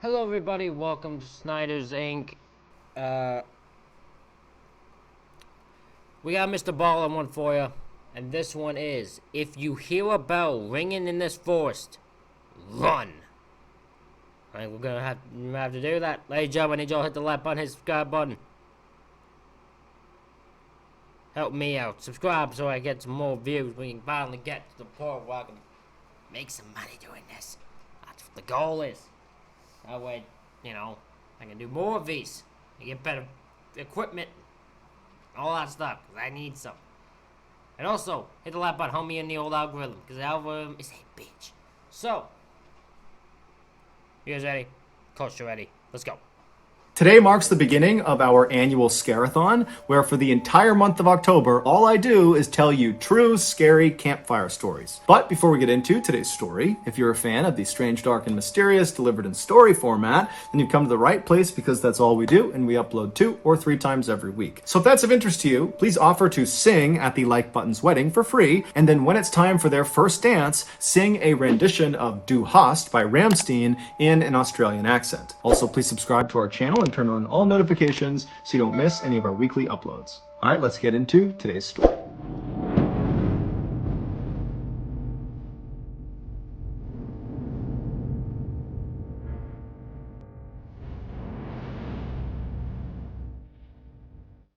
Hello everybody, welcome to Snyder's Inc. We got Mr. Ballen one for you, and this one is, if you hear a bell ringing in this forest, run. Alright, we're gonna have to do that. Ladies and gentlemen, I need y'all to hit the like button, hit the subscribe button. Help me out. Subscribe so I get some more views. We can finally get to the point where I can make some money doing this. That's what the goal is. That way, I can do more of these. I get better equipment. All that stuff, because I need some. And also, hit the like button, help me in the old algorithm, because the algorithm is a bitch. So, you guys ready? Coach, you ready? Let's go. Today marks the beginning of our annual Scarathon, where for the entire month of October, all I do is tell you true, scary campfire stories. But before we get into today's story, if you're a fan of the strange, dark, and mysterious delivered in story format, then you've come to the right place because that's all we do, and we upload 2 or 3 times every week. So if that's of interest to you, please offer to sing at the Like Button's wedding for free, and then when it's time for their first dance, sing a rendition of Du Hast by Rammstein in an Australian accent. Also, please subscribe to our channel and turn on all notifications so you don't miss any of our weekly uploads. All right, let's get into today's story.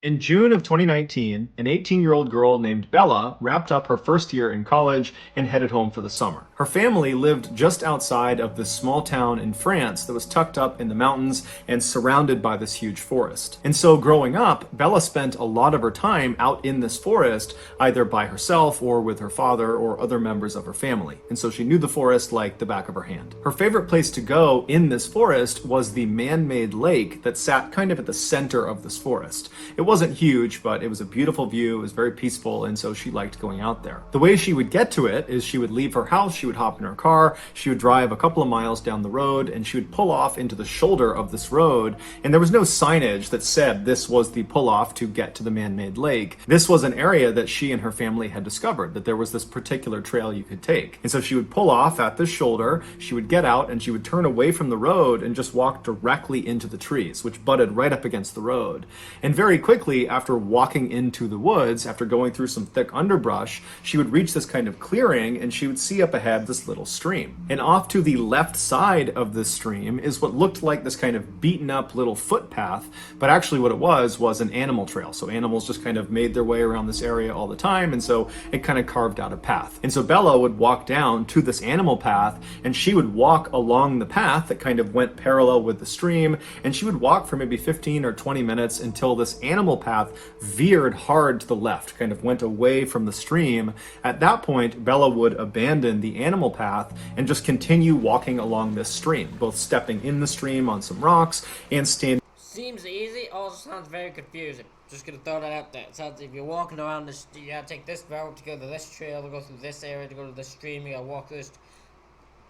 In June of 2019, an 18-year-old girl named Bella wrapped up her first year in college and headed home for the summer. Her family lived just outside of this small town in France that was tucked up in the mountains and surrounded by this huge forest. And so growing up, Bella spent a lot of her time out in this forest, either by herself or with her father or other members of her family. And so she knew the forest like the back of her hand. Her favorite place to go in this forest was the man-made lake that sat kind of at the center of this forest. It wasn't huge, but it was a beautiful view. It was very peaceful, and so she liked going out there. The way she would get to it is she would leave her house, she would hop in her car, she would drive a couple of miles down the road, and she would pull off into the shoulder of this road, and there was no signage that said this was the pull-off to get to the man-made lake. This was an area that she and her family had discovered, that there was this particular trail you could take. And so she would pull off at this shoulder, she would get out, and she would turn away from the road and just walk directly into the trees, which butted right up against the road. And very quickly, after walking into the woods, after going through some thick underbrush, she would reach this kind of clearing and she would see up ahead this little stream. And off to the left side of this stream is what looked like this kind of beaten up little footpath, but actually what it was an animal trail. So animals just kind of made their way around this area all the time, and so it kind of carved out a path. And so Bella would walk down to this animal path, and she would walk along the path that kind of went parallel with the stream, and she would walk for maybe 15 or 20 minutes until this animal path veered hard to the left, kind of went away from the stream. At that point, Bella would abandon the animal path and just continue walking along this stream, both stepping in the stream on some rocks and standing. Seems easy, also sounds very confusing. Just gonna throw that out there. It sounds if you're walking around this, you gotta take this route to go to this trail, to go through this area, to go to this stream, you gotta walk through this.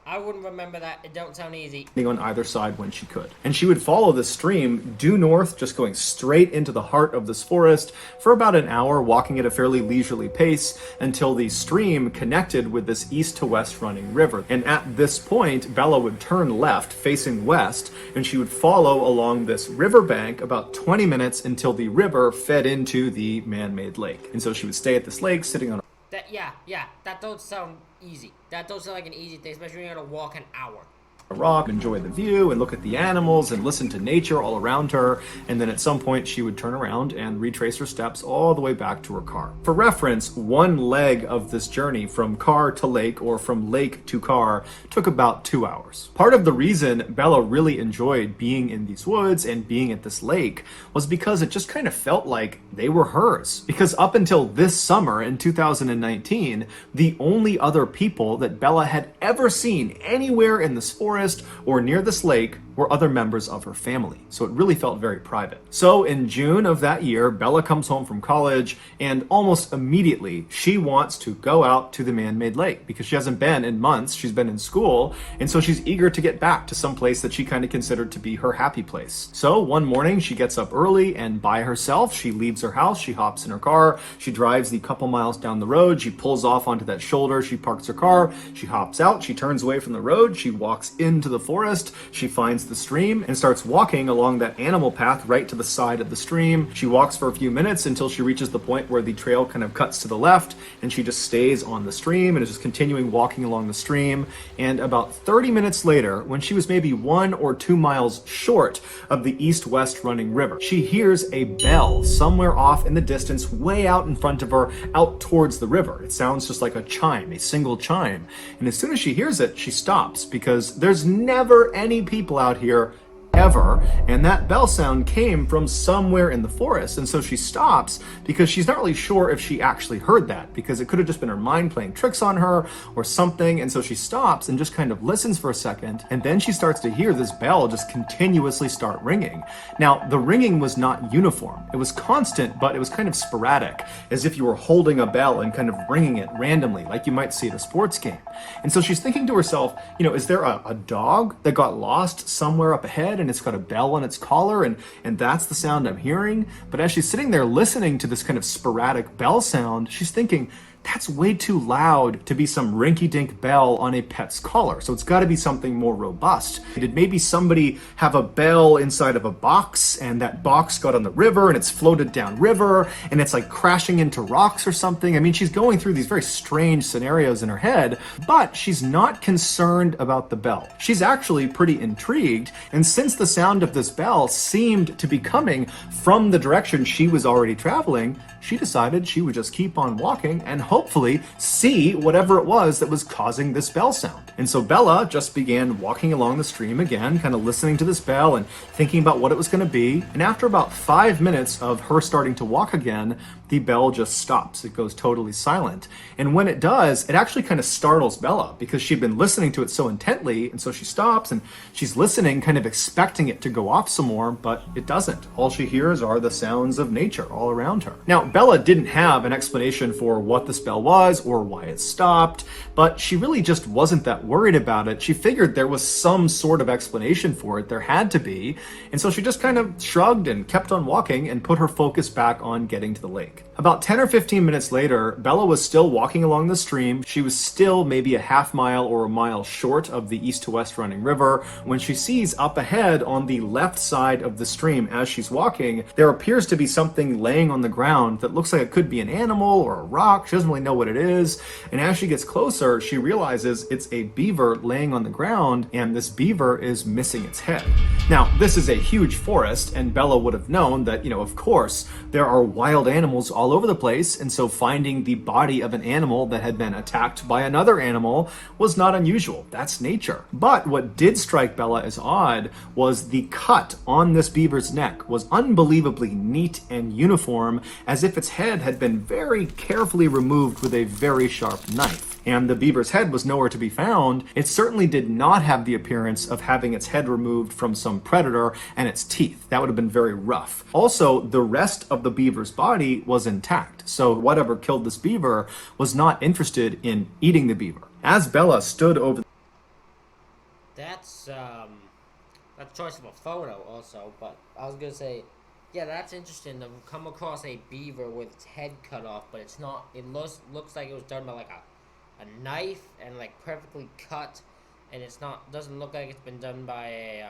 I wouldn't remember that. It don't sound easy. On either side when she could. And she would follow the stream due north, just going straight into the heart of this forest for about an hour, walking at a fairly leisurely pace until the stream connected with this east to west running river. And at this point, Bella would turn left, facing west, and she would follow along this riverbank about 20 minutes until the river fed into the man-made lake. And so she would stay at this lake, sitting on that don't sound easy. That don't sound like an easy thing, especially when you're gonna walk an hour. a rock, enjoy the view and look at the animals and listen to nature all around her. And then at some point she would turn around and retrace her steps all the way back to her car. For reference, one leg of this journey from car to lake or from lake to car took about 2 hours. Part of the reason Bella really enjoyed being in these woods and being at this lake was because it just kind of felt like they were hers. Because up until this summer in 2019, the only other people that Bella had ever seen anywhere in this forest or near this lake were other members of her family. So it really felt very private. So in June of that year, Bella comes home from college and almost immediately she wants to go out to the man-made lake because she hasn't been in months. She's been in school. And so she's eager to get back to some place that she kind of considered to be her happy place. So one morning she gets up early and by herself, she leaves her house. She hops in her car. She drives the couple miles down the road. She pulls off onto that shoulder. She parks her car. She hops out. She turns away from the road. She walks into the forest. She finds the stream and starts walking along that animal path right to the side of the stream. She walks for a few minutes until she reaches the point where the trail kind of cuts to the left, and she just stays on the stream and is just continuing walking along the stream. And about 30 minutes later, when she was maybe 1 or 2 miles short of the east-west running river, she hears a bell somewhere off in the distance, way out in front of her, out towards the river. It sounds just like a chime, a single chime. And as soon as she hears it, she stops, because there's never any people out here ever, and that bell sound came from somewhere in the forest. And so she stops because she's not really sure if she actually heard that, because it could have just been her mind playing tricks on her or something. And so she stops and just kind of listens for a second, and then she starts to hear this bell just continuously start ringing. Now, the ringing was not uniform. It was constant, but it was kind of sporadic, as if you were holding a bell and kind of ringing it randomly, like you might see at a sports game. And so she's thinking to herself, is there a dog that got lost somewhere up ahead and it's got a bell on its collar, and that's the sound I'm hearing? But as she's sitting there listening to this kind of sporadic bell sound, she's thinking, that's way too loud to be some rinky-dink bell on a pet's collar. So it's got to be something more robust. Did maybe somebody have a bell inside of a box, and that box got on the river and it's floated down river and it's like crashing into rocks or something? I mean, she's going through these very strange scenarios in her head, but she's not concerned about the bell. She's actually pretty intrigued, and since the sound of this bell seemed to be coming from the direction she was already traveling, she decided she would just keep on walking and hopefully see whatever it was that was causing this bell sound. And so Bella just began walking along the stream again, kind of listening to this bell and thinking about what it was going to be. And after about 5 minutes of her starting to walk again, the bell just stops. It goes totally silent. And when it does, it actually kind of startles Bella, because she'd been listening to it so intently. And so she stops and she's listening, kind of expecting it to go off some more, but it doesn't. All she hears are the sounds of nature all around her. Now, Bella didn't have an explanation for what the spell was or why it stopped, but she really just wasn't that worried about it. She figured there was some sort of explanation for it. There had to be. And so she just kind of shrugged and kept on walking and put her focus back on getting to the lake. About 10 or 15 minutes later, Bella was still walking along the stream. She was still maybe a half mile or a mile short of the east to west running river when she sees up ahead on the left side of the stream, as she's walking, there appears to be something laying on the ground that looks like it could be an animal or a rock. She doesn't really know what it is. And as she gets closer, she realizes it's a beaver laying on the ground, and this beaver is missing its head. Now, this is a huge forest, and Bella would have known that, of course, there are wild animals all over the place, and so finding the body of an animal that had been attacked by another animal was not unusual. That's nature. But what did strike Bella as odd was the cut on this beaver's neck was unbelievably neat and uniform, as if its head had been very carefully removed with a very sharp knife. And the beaver's head was nowhere to be found. It certainly did not have the appearance of having its head removed from some predator and its teeth. That would have been very rough. Also, the rest of the beaver's body was intact, so whatever killed this beaver was not interested in eating the beaver. As Bella stood over That's choice of a photo also, but I was gonna say, yeah, that's interesting to come across a beaver with its head cut off, but it's not, it looks like it was done by like a knife and like perfectly cut, and it's not, doesn't look like it's been done by a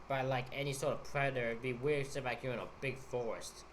by like any sort of predator. It'd be weird to like you're in a big forest.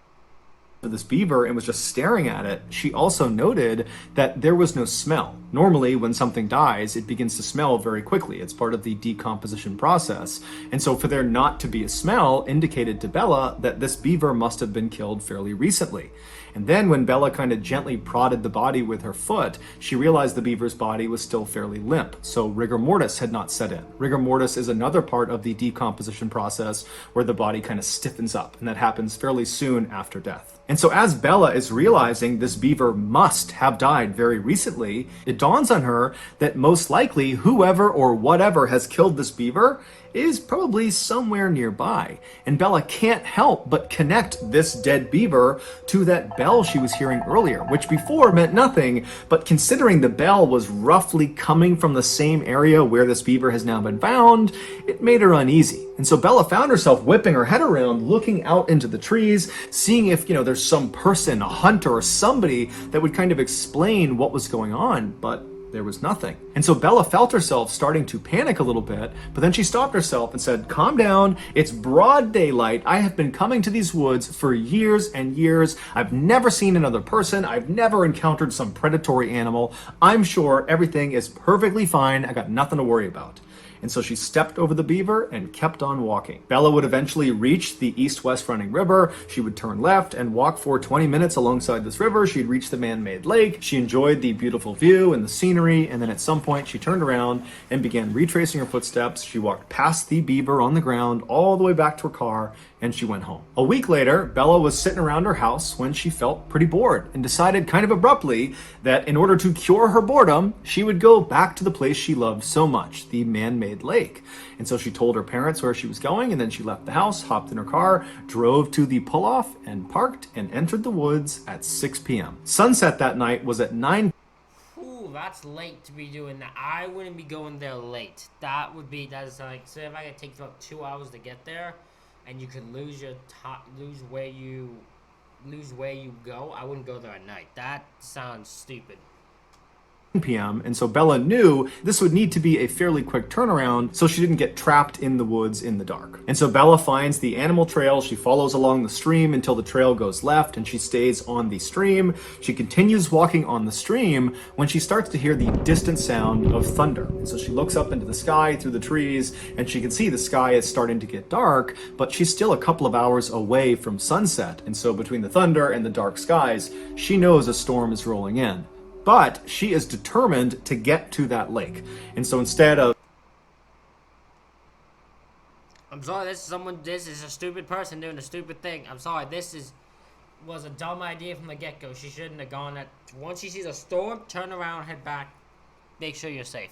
this beaver and was just staring at it. She also noted that there was no smell. Normally, when something dies, it begins to smell very quickly. It's part of the decomposition process. And so for there not to be a smell indicated to Bella that this beaver must have been killed fairly recently. And then when Bella kind of gently prodded the body with her foot, she realized the beaver's body was still fairly limp. So rigor mortis had not set in. Rigor mortis is another part of the decomposition process where the body kind of stiffens up, and that happens fairly soon after death. And so as Bella is realizing this beaver must have died very recently, it dawns on her that most likely whoever or whatever has killed this beaver is probably somewhere nearby. And Bella can't help but connect this dead beaver to that bell she was hearing earlier, which before meant nothing, but considering the bell was roughly coming from the same area where this beaver has now been found, it made her uneasy. And so Bella found herself whipping her head around, looking out into the trees, seeing if, there's some person, a hunter or somebody that would kind of explain what was going on, but There was nothing. And so Bella felt herself starting to panic a little bit, but then she stopped herself and said, calm down, it's broad daylight. I have been coming to these woods for years and years. I've never seen another person. I've never encountered some predatory animal. I'm sure everything is perfectly fine. I got nothing to worry about. And so she stepped over the beaver and kept on walking. Bella would eventually reach the east-west running river. She would turn left and walk for 20 minutes alongside this river. She'd reach the man-made lake. She enjoyed the beautiful view and the scenery, and then at some point she turned around and began retracing her footsteps. She walked past the beaver on the ground all the way back to her car, and she went home. A week later, Bella was sitting around her house when she felt pretty bored and decided kind of abruptly that in order to cure her boredom, she would go back to the place she loved so much, the man-made lake. And so she told her parents where she was going, and then she left the house, hopped in her car, drove to the pull-off and parked and entered the woods at 6 p.m. Sunset that night was at 9. Ooh, that's late to be doing that. I wouldn't be going there late. That is like, say if I could take about 2 hours to get there, and you could lose your lose where you go, I wouldn't go there at night. That sounds stupid. p.m. and so Bella knew this would need to be a fairly quick turnaround so she didn't get trapped in the woods in the dark. And so Bella finds the animal trail. She follows along the stream until the trail goes left and she stays on the stream. She continues walking on the stream when she starts to hear the distant sound of thunder. And so she looks up into the sky through the trees and she can see the sky is starting to get dark, but she's still a couple of hours away from sunset. And so between the thunder and the dark skies, she knows a storm is rolling in. But she is determined to get to that lake. And so instead of... I'm sorry, this is a stupid person doing a stupid thing. I'm sorry, was a dumb idea from the get-go. She shouldn't have gone at... Once she sees a storm, turn around, head back. Make sure you're safe.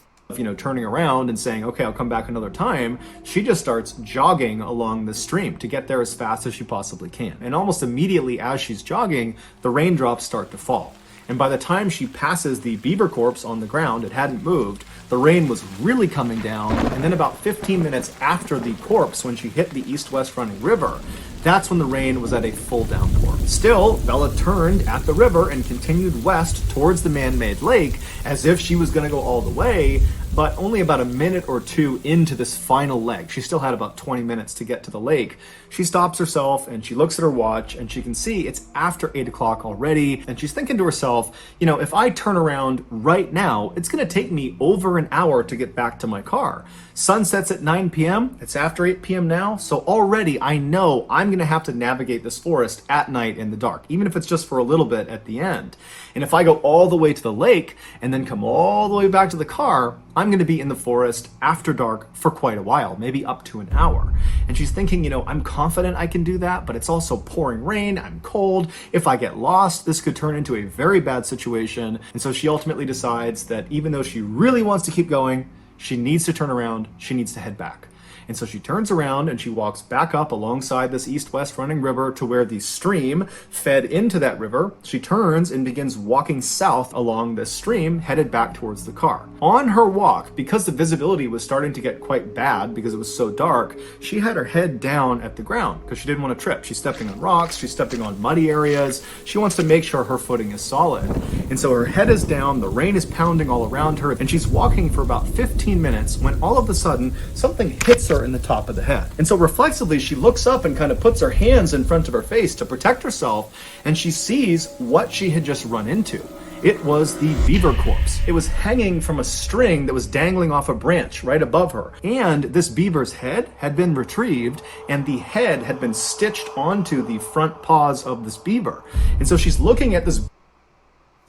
Turning around and saying, okay, I'll come back another time, she just starts jogging along the stream to get there as fast as she possibly can. And almost immediately as she's jogging, the raindrops start to fall. And by the time she passes the beaver corpse on the ground, it hadn't moved, the rain was really coming down, and then about 15 minutes after the corpse, when she hit the east-west running river, that's when the rain was at a full downpour. Still, Bella turned at the river and continued west towards the man-made lake as if she was going to go all the way, but only about a minute or two into this final leg. She still had about 20 minutes to get to the lake. She stops herself and she looks at her watch and she can see it's after 8 o'clock already. And she's thinking to herself, if I turn around right now, it's going to take me over an hour to get back to my car. Sun sets at 9 p.m. It's after 8 p.m. now. So already I know I'm going to have to navigate this forest at night in the dark, even if it's just for a little bit at the end. And if I go all the way to the lake and then come all the way back to the car, I'm going to be in the forest after dark for quite a while, maybe up to an hour. And she's thinking, I'm confident I can do that, but it's also pouring rain, I'm cold. If I get lost, this could turn into a very bad situation. And so she ultimately decides that even though she really wants to keep going, she needs to turn around, she needs to head back. And so she turns around and she walks back up alongside this east-west running river to where the stream fed into that river. She turns and begins walking south along this stream, headed back towards the car. On her walk, because the visibility was starting to get quite bad because it was so dark, she had her head down at the ground because she didn't want to trip. She's stepping on rocks, she's stepping on muddy areas. She wants to make sure her footing is solid. And so her head is down, the rain is pounding all around her, and she's walking for about 15 minutes when all of a sudden something hits her in the top of the head. And so reflexively, she looks up and kind of puts her hands in front of her face to protect herself, and she sees what she had just run into. It was the beaver corpse. It was hanging from a string that was dangling off a branch right above her. And this beaver's head had been retrieved, and the head had been stitched onto the front paws of this beaver. And so she's looking at this.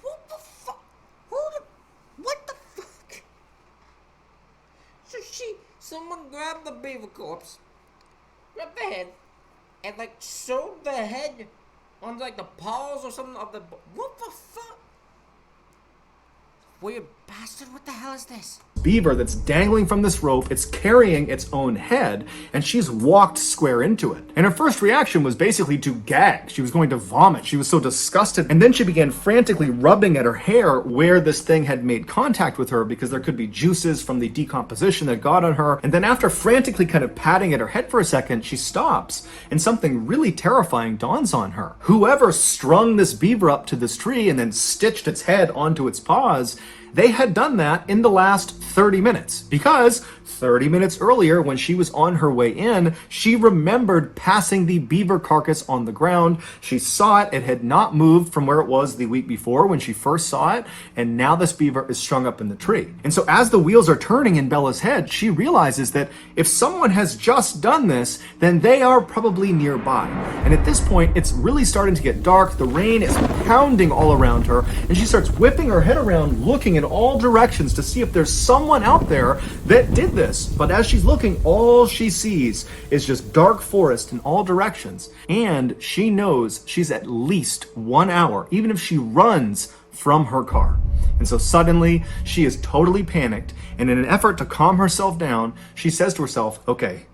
What the fuck? What the fuck? So someone grabbed the beaver corpse, grabbed the head, and sewed the head on the paws or something of the... What the fuck? Weird bastard, what the hell is this? Beaver that's dangling from this rope, it's carrying its own head, and she's walked square into it. And her first reaction was basically to gag. She was going to vomit. She was so disgusted. And then she began frantically rubbing at her hair where this thing had made contact with her, because there could be juices from the decomposition that got on her. And then after frantically kind of patting at her head for a second, she stops, and something really terrifying dawns on her. Whoever strung this beaver up to this tree and then stitched its head onto its paws, they had done that in the last 30 minutes, because 30 minutes earlier, when she was on her way in, she remembered passing the beaver carcass on the ground. She saw it. It had not moved from where it was the week before when she first saw it, and now this beaver is strung up in the tree. And so as the wheels are turning in Bella's head, she realizes that if someone has just done this, then they are probably nearby. And at this point, it's really starting to get dark. The rain is pounding all around her, and she starts whipping her head around, looking in all directions to see if there's someone out there that did this. But as she's looking, all she sees is just dark forest in all directions. And she knows she's at least 1 hour, even if she runs from her car. And so suddenly she is totally panicked. And in an effort to calm herself down, she says to herself, okay,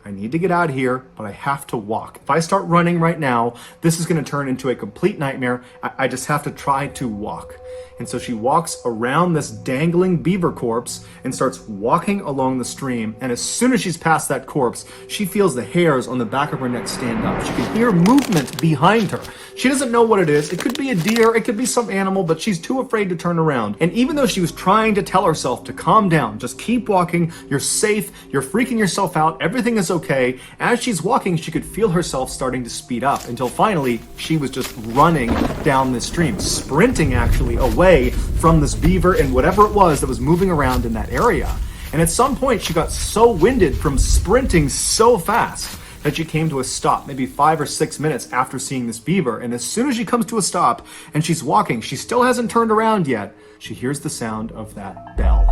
I need to get out of here, but I have to walk. If I start running right now, this is going to turn into a complete nightmare. I just have to try to walk. And so she walks around this dangling beaver corpse and starts walking along the stream. And as soon as she's past that corpse, she feels the hairs on the back of her neck stand up. She can hear movement behind her. She doesn't know what it is. It could be a deer, it could be some animal, but she's too afraid to turn around. And even though she was trying to tell herself to calm down, just keep walking, you're safe, you're freaking yourself out, everything is okay, as she's walking, she could feel herself starting to speed up until finally she was just running down the stream, sprinting actually away from this beaver and whatever it was that was moving around in that area. And at some point, she got so winded from sprinting so fast that she came to a stop, maybe 5 or 6 minutes after seeing this beaver. And as soon as she comes to a stop and she's walking, she still hasn't turned around yet, she hears the sound of that bell.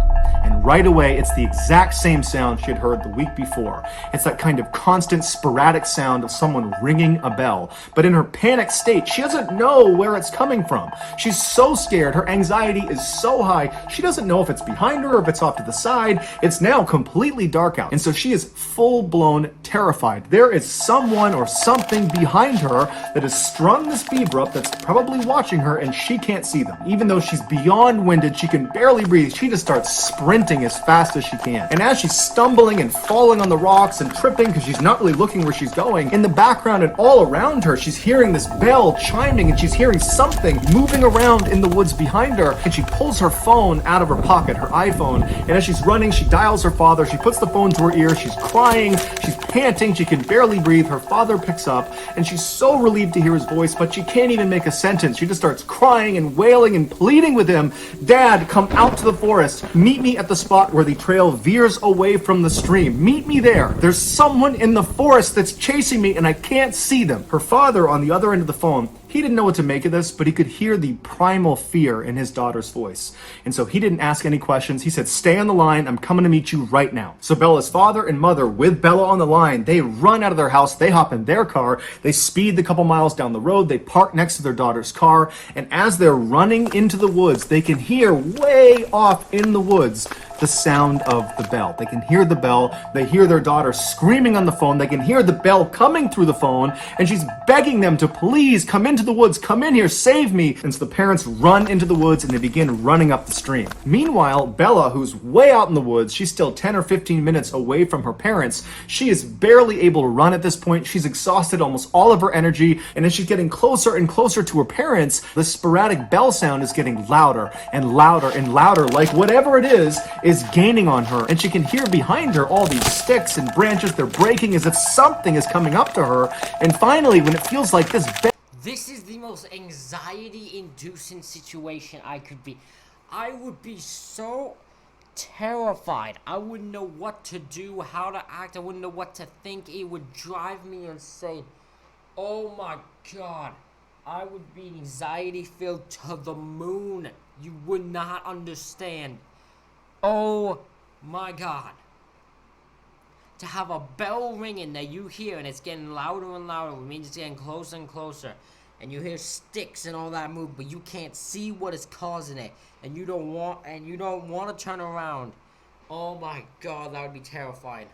And right away, it's the exact same sound she had heard the week before. It's that kind of constant, sporadic sound of someone ringing a bell. But in her panic state, she doesn't know where it's coming from. She's so scared. Her anxiety is so high. She doesn't know if it's behind her or if it's off to the side. It's now completely dark out. And so she is full-blown terrified. There is someone or something behind her that has strung this beaver up that's probably watching her, and she can't see them. Even though she's beyond winded, she can barely breathe, she just starts sprinting as fast as she can. And as she's stumbling and falling on the rocks and tripping because she's not really looking where she's going, in the background and all around her, she's hearing this bell chiming and she's hearing something moving around in the woods behind her. And she pulls her phone out of her pocket, her iPhone, and as she's running, she dials her father. She puts the phone to her ear. She's crying, she's panting, she can barely breathe. Her father picks up and she's so relieved to hear his voice, but she can't even make a sentence. She just starts crying and wailing and pleading with him, Dad, come out to the forest. Meet me at the spot where the trail veers away from the stream. Meet me there. There's someone in the forest that's chasing me and I can't see them. Her father on the other end of the phone, he didn't know what to make of this, but he could hear the primal fear in his daughter's voice. And so he didn't ask any questions. He said, stay on the line. I'm coming to meet you right now. So Bella's father and mother, with Bella on the line, they run out of their house. They hop in their car. They speed the couple miles down the road. They park next to their daughter's car. And as they're running into the woods, they can hear way off in the woods the sound of the bell. They can hear the bell. They hear their daughter screaming on the phone. They can hear the bell coming through the phone, and she's begging them to please come into the woods, come in here, save me. And so the parents run into the woods and they begin running up the stream. Meanwhile, Bella, who's way out in the woods, she's still 10 or 15 minutes away from her parents. She is barely able to run at this point. She's exhausted almost all of her energy, and as she's getting closer and closer to her parents, the sporadic bell sound is getting louder and louder and louder, like whatever it is gaining on her. And she can hear behind her all these sticks and branches. They're breaking as if something is coming up to her. And finally, when it feels like this is the most anxiety-inducing situation I could be. I would be so terrified. I wouldn't know what to do, how to act. I wouldn't know what to think. It would drive me insane. Oh my God. I would be anxiety-filled to the moon. You would not understand. Oh my God. To have a bell ringing that you hear and it's getting louder and louder, it means it's getting closer and closer. And you hear sticks and all that move, but you can't see what is causing it. And you don't want to turn around. Oh my God, that would be terrifying.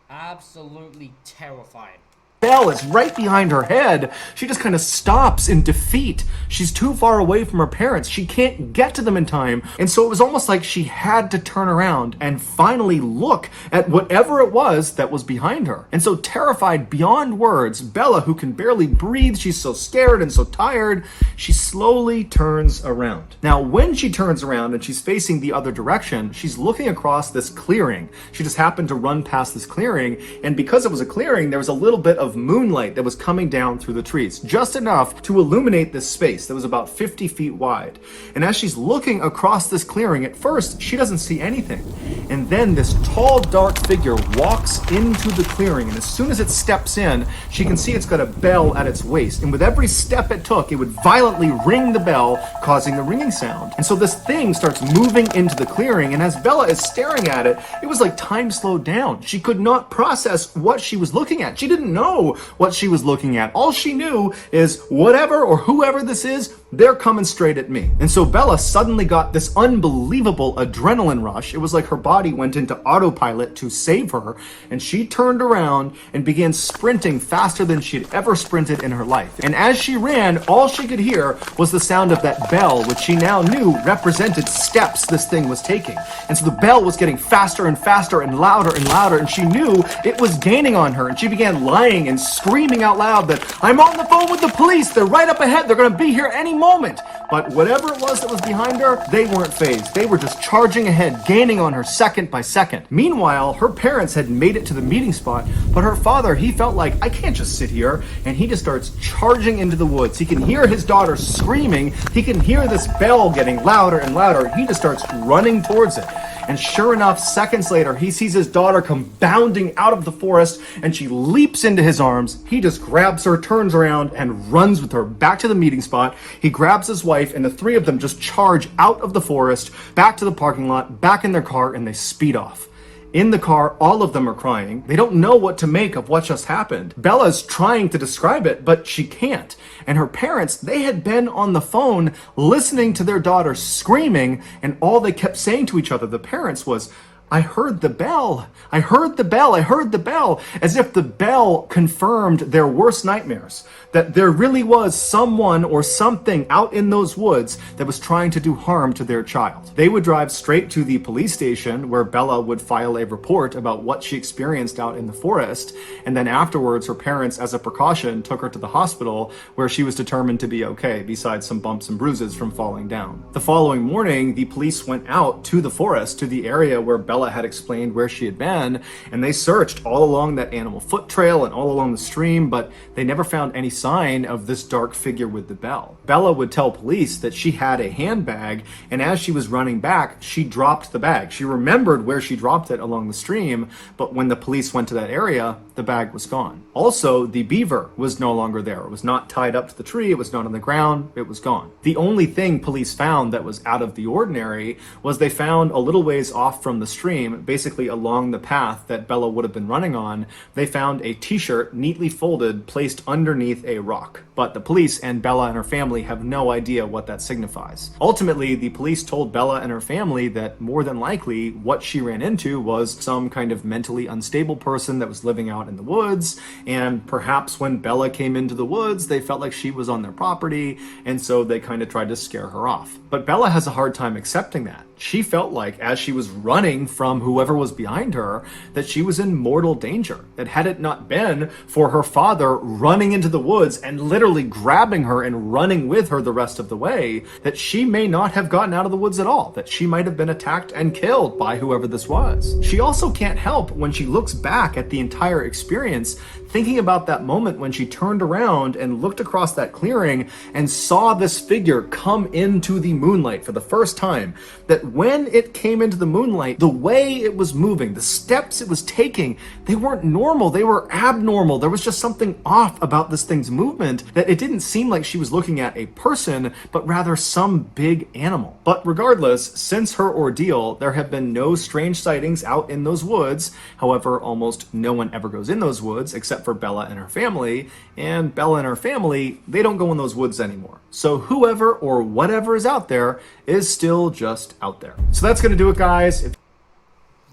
Absolutely terrifying. bell is right behind her head. She just kind of stops in defeat. She's too far away from her parents. She can't get to them in time. And so it was almost like she had to turn around and finally look at whatever it was that was behind her. And so terrified beyond words, Bella, who can barely breathe, she's so scared and so tired, she slowly turns around. Now, when she turns around and she's facing the other direction, she's looking across this clearing. She just happened to run past this clearing, and because it was a clearing, there was a little bit of moonlight that was coming down through the trees, just enough to illuminate this space that was about 50 feet wide. And as she's looking across this clearing, at first, she doesn't see anything. And then this tall, dark figure walks into the clearing, and as soon as it steps in, she can see it's got a bell at its waist, and with every step it took, it would violently ring the bell, causing the ringing sound. And so this thing starts moving into the clearing, and as Bella is staring at it, it was like time slowed down. She could not process what she was looking at. She didn't know what she was looking at. All she knew is whatever or whoever this is, they're coming straight at me. And so Bella suddenly got this unbelievable adrenaline rush. It was like her body went into autopilot to save her, and she turned around and began sprinting faster than she'd ever sprinted in her life. And as she ran, all she could hear was the sound of that bell, which she now knew represented steps this thing was taking. And so the bell was getting faster and faster and louder, and she knew it was gaining on her, and she began lying and screaming out loud that, "I'm on the phone with the police, they're right up ahead, they're gonna be here any moment." But whatever it was that was behind her, they weren't phased. They were just charging ahead, gaining on her second by second. Meanwhile, her parents had made it to the meeting spot, but her father, he felt like, I can't just sit here, and he just starts charging into the woods. He can hear his daughter screaming, he can hear this bell getting louder and louder, he just starts running towards it. And sure enough, seconds later, he sees his daughter come bounding out of the forest, and she leaps into his arms. He just grabs her, turns around, and runs with her back to the meeting spot. He grabs his wife, and the three of them just charge out of the forest, back to the parking lot, back in their car, and they speed off. In the car, all of them are crying. They don't know what to make of what just happened. Bella's trying to describe it, but she can't. And her parents, they had been on the phone listening to their daughter screaming, and all they kept saying to each other, the parents, was, "I heard the bell. I heard the bell. I heard the bell," as if the bell confirmed their worst nightmares, that there really was someone or something out in those woods that was trying to do harm to their child. They would drive straight to the police station where Bella would file a report about what she experienced out in the forest, and then afterwards her parents, as a precaution, took her to the hospital where she was determined to be okay, besides some bumps and bruises from falling down. The following morning, the police went out to the forest, to the area where Bella had explained where she had been, and they searched all along that animal foot trail and all along the stream, but they never found any sign of this dark figure with the bell. Bella would tell police that she had a handbag, and as she was running back, she dropped the bag. She remembered where she dropped it along the stream, but when the police went to that area, the bag was gone. Also, the beaver was no longer there. It was not tied up to the tree, it was not on the ground, it was gone. The only thing police found that was out of the ordinary was they found a little ways off from the stream, basically along the path that Bella would have been running on, they found a t-shirt neatly folded placed underneath a rock. But the police and Bella and her family have no idea what that signifies. Ultimately, the police told Bella and her family that more than likely what she ran into was some kind of mentally unstable person that was living out in the woods, and perhaps when Bella came into the woods, they felt like she was on their property, and so they kind of tried to scare her off. But Bella has a hard time accepting that. She felt like, as she was running from whoever was behind her, that she was in mortal danger. That had it not been for her father running into the woods and literally grabbing her and running with her the rest of the way, that she may not have gotten out of the woods at all, that she might have been attacked and killed by whoever this was. She also can't help, when she looks back at the entire experience, thinking about that moment when she turned around and looked across that clearing and saw this figure come into the moonlight for the first time, that when it came into the moonlight, the way it was moving, the steps it was taking, they weren't normal, they were abnormal. There was just something off about this thing's movement, that it didn't seem like she was looking at a person, but rather some big animal. But regardless, since her ordeal, there have been no strange sightings out in those woods. However, almost no one ever goes in those woods except for Bella and her family, and Bella and her family, they don't go in those woods anymore. So whoever or whatever is out there is still just out there. So that's gonna do it, guys.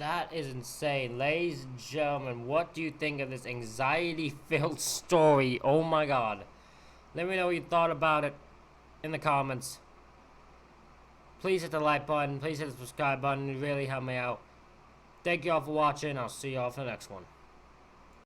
That is insane. Ladies and gentlemen, what do you think of this anxiety-filled story? Oh my god. Let me know what you thought about it in the comments. Please hit the like button. Please hit the subscribe button. It really helped me out. Thank you all for watching. I'll see you all for the next one.